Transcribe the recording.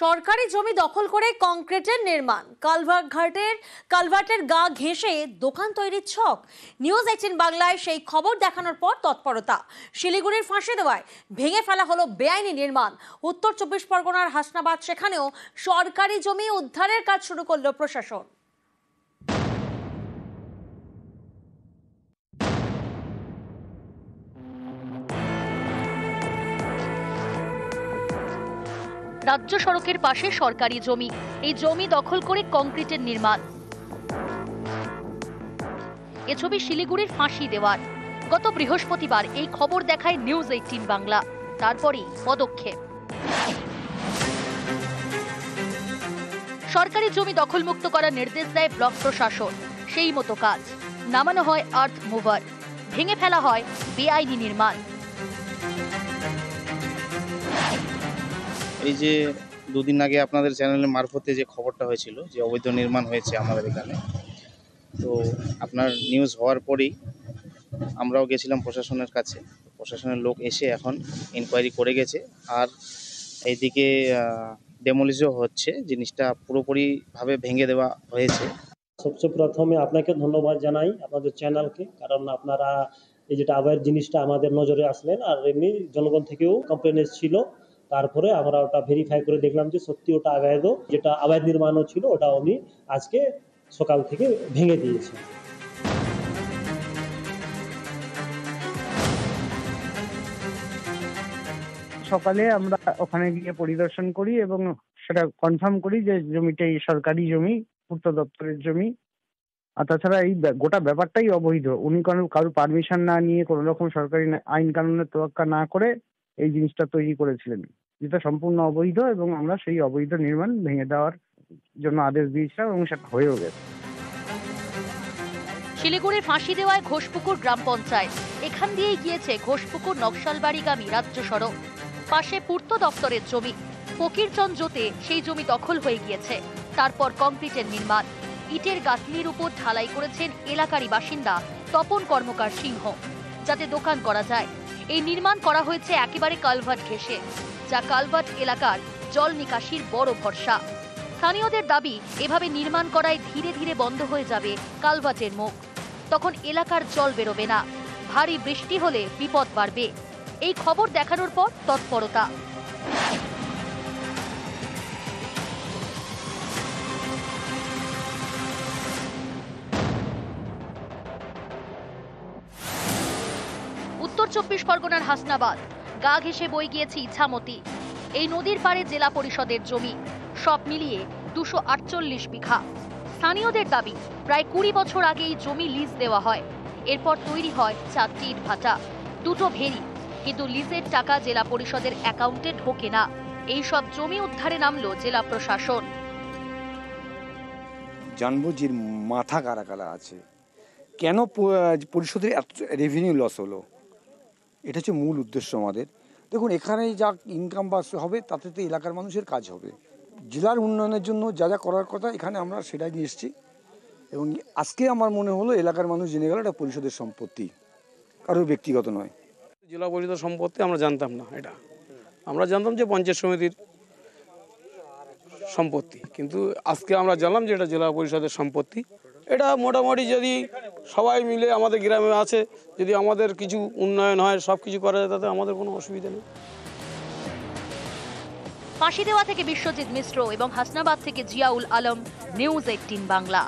সরকারি জমি দখল করে কংক্রিটের নির্মাণ, কালভার্টের গা ঘেঁষে দোকান তৈরির ছক। নিউজ 18 বাংলায় সেই খবর দেখানোর পর তৎপরতা। শিলিগুড়ির ফাঁসি দেওয়ায় ভেঙে ফেলা হলো বেআইনি নির্মাণ। উত্তর 24 পরগনার হাসনাবাদ, সেখানেও সরকারি জমি উদ্ধারের কাজ শুরু করল প্রশাসন। রাজ্য সড়কের পাশে সরকারি জমি, এই জমি দখল করে কংক্রিটের নির্মাণ। এ ছবি শিলিগুড়ির ফাঁসি দেওয়ার। গত বৃহস্পতিবার এই খবর দেখায় নিউজ 18 বাংলা। তারপরেই পদক্ষেপ। সরকারি জমি দখলমুক্ত করার নির্দেশ দেয় ব্লক প্রশাসন। সেই মতো কাজ, নামানো হয় আর্থ মুভার, ভেঙে ফেলা হয় বেআইনি নির্মাণ। এই যে দুদিন আগে আপনাদের চ্যানেলের মারফতে যে খবরটা হয়েছিল যে অবৈধ নির্মাণ হয়েছে আমাদের এখানে, তো আপনার নিউজ হওয়ার পরেই আমরাও গেছিলাম প্রশাসনের কাছে। প্রশাসনের লোক এসে এখন ইনকোয়ারি করে গেছে, আর এইদিকে ডেমোলিশও হচ্ছে। জিনিসটা পুরোপুরিভাবে ভেঙে দেওয়া হয়েছে। সবচেয়ে প্রথমে আপনাকে ধন্যবাদ জানাই আপনাদের চ্যানেলকে, কারণ আপনারা এই যেটা আবহাওয়ার জিনিসটা আমাদের নজরে আসলেন, আর এমনি জনগণ থেকেও কমপ্লেন এসেছিল। তারপরে আমরা ওটা ভেরিফাই করে দেখলাম যে সত্যি ওটা অবৈধ, যেটা অবৈধ নির্মাণও ছিল ওটা উনি আজকে সকাল থেকে ভেঙে দিয়েছে। সকালে আমরা ওখানে গিয়ে পরিদর্শন করি এবং সেটা কনফার্ম করি যে জমিটা সরকারি জমি, পূর্ত দপ্তরের জমি। আর তাছাড়া এই গোটা ব্যাপারটাই অবৈধ। উনি কারোর পারমিশন না নিয়ে, কোনো রকম সরকারি আইন কানুনের তোয়াক্কা না করে এই জিনিসটা তৈরি করেছিলেন, যেটা সম্পূর্ণ অবৈধ, এবং আমরা সেই অবৈধ নির্মাণ ভেঙে দেওয়ার জন্য আদেশ দিয়েছিলাম এবং সেটা হয়েও গেছে। শিলিগুড়ির ফাঁসি দেওয়ায় ঘোষপুকুর গ্রাম পঞ্চায়েত, এখান দিয়েই গিয়েছে ঘোষপুকুর নকশালবাড়িগামী রাজ্য সড়ক। পাশে পূর্ত দপ্তরের জমি, ফকিরচন্দ জোতে সেই জমি দখল হয়ে গিয়েছে। তারপর কংক্রিটের নির্মাণ, ইটের গাঁথনির উপর ঢালাই করেছেন এলাকারই বাসিন্দা তপন কর্মকার সিংহ, যাতে দোকান করা যায়। এই নির্মাণ করা হয়েছে একেবারে কালভার্ট ঘেঁষে, যা কালভার্ট এলাকার জল নিকাশির বড় ভরসা। স্থানীয়দের দাবি, এভাবে নির্মাণ করায় ধীরে ধীরে বন্ধ হয়ে যাবে কালভার্টের মুখ। তখন এলাকার জল বেরোবে না, ভারী বৃষ্টি হলে বিপদ বাড়বে। এই খবর দেখানোর পর তৎপরতা। উত্তর 24 পরগনার হাসনাবাদ, গা ঘেঁষে বয়ে গিয়েছে ইছামতি। এই নদীর পাড়ে জেলা পরিষদের জমি, সব মিলিয়ে 248 বিঘা। স্থানীয়দের দাবি, প্রায় 20 বছর আগে এই জমি লিজ দেওয়া হয়। এরপর তৈরি হয় 4টি ইটভাটা, 2টো ভেরি, কিন্তু লিজের টাকা জেলা পরিষদের অ্যাকাউন্টে ঢোকে না। এই সব জমি উদ্ধারে নামলো জেলা প্রশাসন। জানবো যে মাথা কারা কারা আছে, কেন পরিষদের এত রেভিনিউ লস হলো, এটা হচ্ছে মূল উদ্দেশ্য আমাদের। দেখুন, এখানে যা ইনকাম বাস হবে তাতে তো এলাকার মানুষের কাজ হবে। জেলার উন্নয়নের জন্য যা যা করার কথা এখানে আমরা সেটাই নিয়ে এসেছি, এবং আজকে আমার মনে হলো এলাকার মানুষ জেনে গেল এটা পরিষদের সম্পত্তি, কারোর ব্যক্তিগত নয়। জেলা পরিষদ সম্পত্তি আমরা জানতাম না, এটা আমরা জানতাম যে পঞ্চায়েত সমিতির সম্পত্তি, কিন্তু আজকে আমরা জানলাম যে এটা জেলা পরিষদের সম্পত্তি। এটা মোটামুটি যদি সবাই মিলে আমাদের গ্রামে আছে, যদি আমাদের কিছু উন্নয়ন হয়, সব কিছু করা যায়, তাতে আমাদের কোনো অসুবিধা নেই। ফাঁসি দেওয়া থেকে বিশ্বজিৎ মিশ্র এবং হাসনাবাদ থেকে জিয়াউল আলম, নিউজ 18 বাংলা।